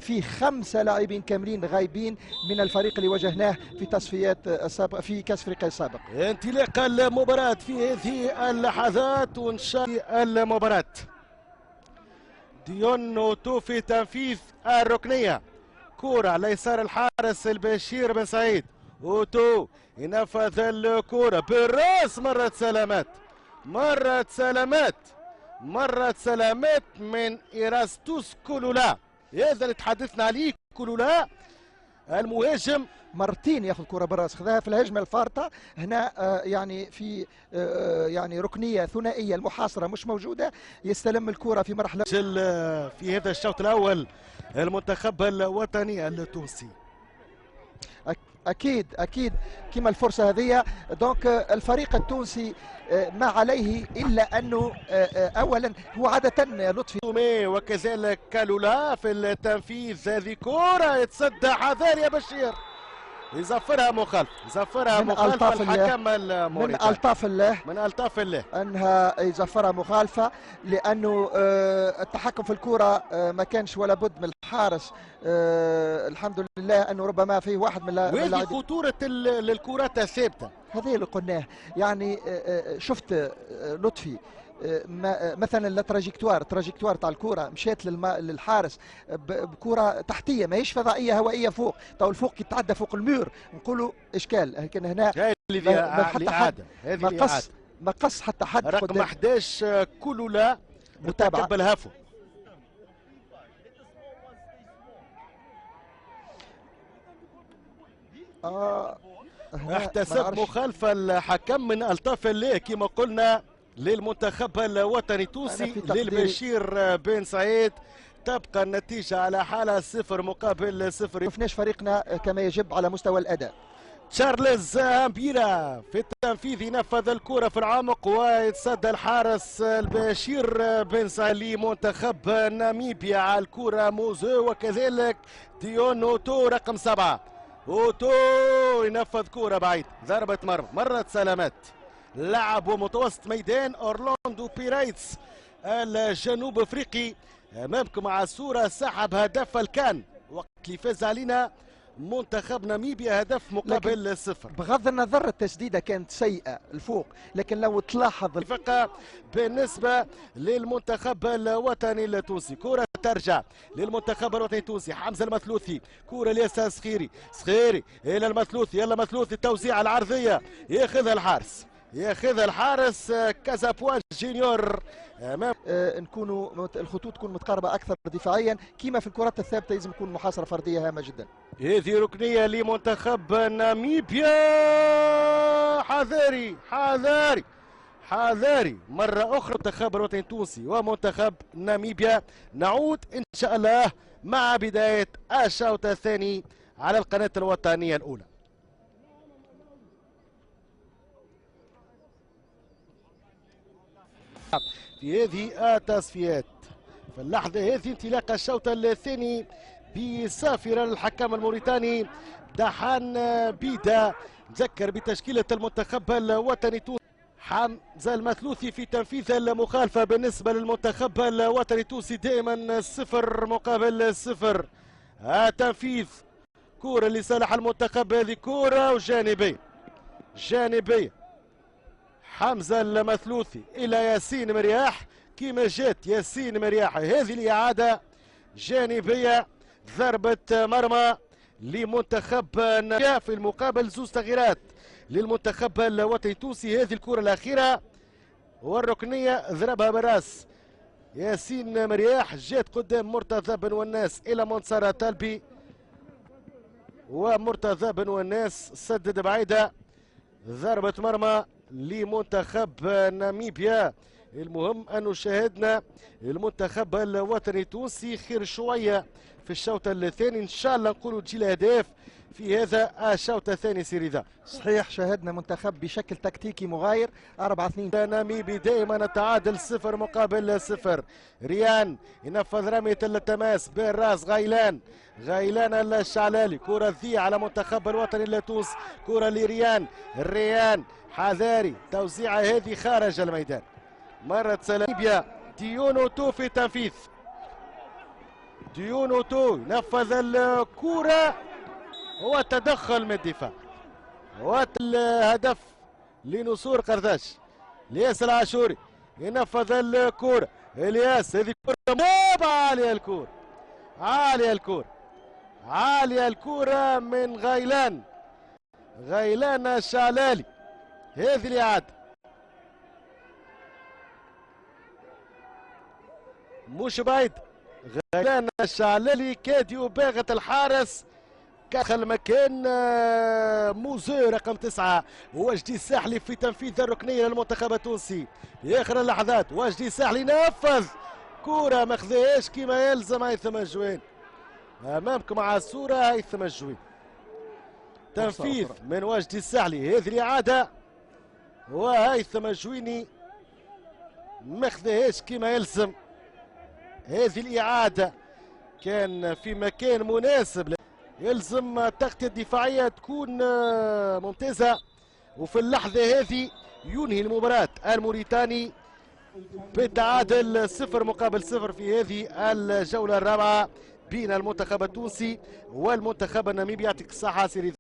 في 5 لاعبين كاملين غايبين من الفريق اللي واجهناه في تصفيات السابقة في كأس افريقيا السابق. انطلاق المباراة في هذه اللحظات وانشاء المباراة. ديون أوتو في تنفيذ الركنية، كرة على يسار الحارس البشير بن سعيد. أوتو ينفذ الكرة بالراس، مرت سلامات من إيراستوس كولولا. هذا اللي تحدثنا عليه، كولولا المهاجم مرتين ياخذ كره بالراس، خذاها في الهجمه الفارطه هنا يعني في يعني ركنيه ثنائيه، المحاصره مش موجوده، يستلم الكره في مرحله في هذا الشوط الاول المنتخب الوطني التونسي. اكيد كما الفرصه هذه. دونك الفريق التونسي ما عليه الا انه اولا هو عاده لطفي وكذلك كالولا في التنفيذ. هذه كره يتصدى حذار يا بشير، يزفرها مخالف الحكم الموريتاني. من الطاف الله انها يزفرها مخالفه، لانه التحكم في الكره ما كانش ولا بد من الحارس. الحمد لله انه ربما فيه واحد من وهذه خطوره الكرات الثابته، هذه اللي قلناه. يعني شفت لطفي مثلا التراجيكتوار تاع الكره مشات للحارس بكره تحتيه، ماهيش فضائيه هوائيه فوق، تو الفوق كي تعدى فوق المور نقولوا اشكال. لكن هنا ما قص حتى حد. رقم 11 كولولا متابعه بالهافو. احتسب مخالفه الحكم من الطاف الله كما قلنا للمنتخب الوطني التونسي للبشير بن سعيد. تبقى النتيجة على حالة 0-0. شفناش فريقنا كما يجب على مستوى الأداء. تشارلز امبيرا في التنفيذ ينفذ الكرة في العمق ويتصدى الحارس البشير بن سعيد لمنتخب ناميبيا على الكرة موزو، وكذلك ديون أوتو رقم 7. أوتو ينفذ كرة بعيد، ضربة مرمى، مرت سلامات. لاعب ومتوسط ميدان اورلاندو بيرايتس الجنوب افريقي امامكم على الصوره، سحب هدف الكان وقت اللي فاز علينا منتخب ناميبيا هدف مقابل 0. بغض النظر التسديده كانت سيئه الفوق، لكن لو تلاحظ الفقه بالنسبه للمنتخب الوطني التونسي. كره ترجع للمنتخب الوطني التونسي. حمزه المثلوثي، كره لياسر صخيري الى المثلوثي، يلا مثلوثي، التوزيع العرضيه ياخذها الحارس كازابوان جونيور. امام نكونوا الخطوط تكون متقاربه اكثر دفاعيا، كما في الكرات الثابته لازم تكون محاصره فرديه هامه جدا. هذه ركنيه لمنتخب ناميبيا. حذاري مره اخرى منتخب الوطني التونسي ومنتخب ناميبيا. نعود ان شاء الله مع بدايه الشوط الثاني على القناه الوطنيه الاولى. في هذه التصفيات في اللحظة هذه انطلاق الشوط الثاني بصافرة للحكم الموريتاني دحان بيدا. نذكر بتشكيلة المنتخب الوطني التونسي. حمزة المثلوثي في تنفيذ المخالفة بالنسبة للمنتخب الوطني التونسي، دائما 0-0. تنفيذ كرة لصالح المنتخب، هذه كرة جانبية. حمزة المثلوثي إلى ياسين مرياح، كما جات ياسين مرياح. هذه الإعادة جانبية، ضربة مرمى لمنتخب ناميبيا. في المقابل زوز تغييرات للمنتخب الوطني التونسي. هذه الكرة الأخيرة والركنية ضربها براس ياسين مرياح، جات قدام مرتضى بن وناس إلى منصر طلبي، ومرتضى بن وناس سدد بعيدة. ضربة مرمى لمنتخب ناميبيا. المهم أنه شاهدنا المنتخب الوطني التونسي خير شوية في الشوط الثاني. إن شاء الله نقولوا تجي الأهداف في هذا الشوط الثاني. سيريدا صحيح، شاهدنا منتخب بشكل تكتيكي مغاير 4-2. ناميبي دائما التعادل 0-0. ريان ينفذ رمية التماس بالراس. غيلان الشعلالي، كرة ذي على منتخب الوطني التونسي، كرة لريان. حذاري، توزيعة هذه خارج الميدان. مرت سلاميبيا. ديون أوتو في تنفيذ. ديونوتو نفذ الكرة وتدخل من الدفاع. والهدف لنصور قرداش. الياس العاشوري ينفذ الكرة. الياس هذه كرة عالية الكرة، عالية الكرة، عالية الكرة من غيلان الشعلالي. هذه الإعادة مش بعيد. غيلان الشعلالي كاد يباغت الحارس داخل مكان موزو رقم 9 وجدي الساحلي في تنفيذ الركنيه للمنتخب التونسي في اخر اللحظات. وجدي الساحلي نفذ كره ما خذاهاش كما يلزم هيثم الجوين. امامكم على الصوره هيثم الجوين، تنفيذ من وجدي الساحلي. هذه الاعاده وهيثم الجويني ما خذاهاش كما يلزم. هذه الاعاده كان في مكان مناسب، يلزم التغطية الدفاعية تكون ممتازة. وفي اللحظة هذه ينهي المباراة الموريتاني بالتعادل 0-0 في هذه الجولة الرابعة بين المنتخب التونسي والمنتخب الناميبي. يعطيك الصحة سيري.